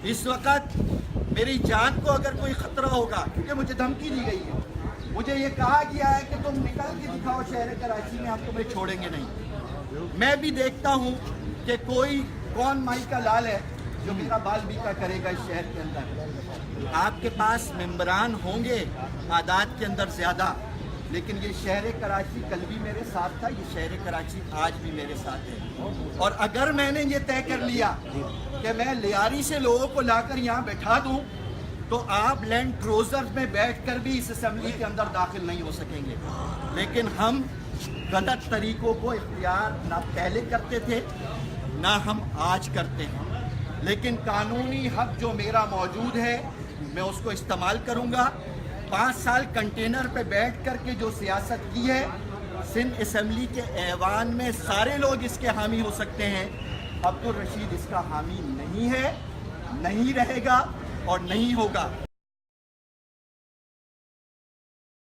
इस वक्त मेरी जान को अगर कोई ख़तरा होगा, क्योंकि मुझे धमकी दी गई है, मुझे ये कहा गया है कि तुम निकल के दिखाओ शहर कराची में, हम तुम्हें छोड़ेंगे नहीं। मैं भी देखता हूँ कि कौन माई का लाल है जो मेरा बाल बीका करेगा इस शहर के अंदर। आपके पास मेंबरान होंगे आदाद के अंदर ज़्यादा, लेकिन ये शहर कराची कल भी मेरे साथ था, ये शहर कराची आज भी मेरे साथ है। और अगर मैंने ये तय कर लिया कि मैं लियारी से लोगों को लाकर यहाँ बैठा दूँ, तो आप लैंड क्रूजर में बैठकर भी इस असेंबली के अंदर दाखिल नहीं हो सकेंगे। लेकिन हम गलत तरीकों को इख्तियार ना पहले करते थे ना हम आज करते हैं, लेकिन कानूनी हक जो मेरा मौजूद है मैं उसको इस्तेमाल करूँगा। 5 साल कंटेनर पे बैठ कर के जो सियासत की है, सिंध असेंबली के ऐवान में सारे लोग इसके हामी हो सकते हैं। अब्दुल रशीद इसका हामी नहीं है, नहीं रहेगा और नहीं होगा।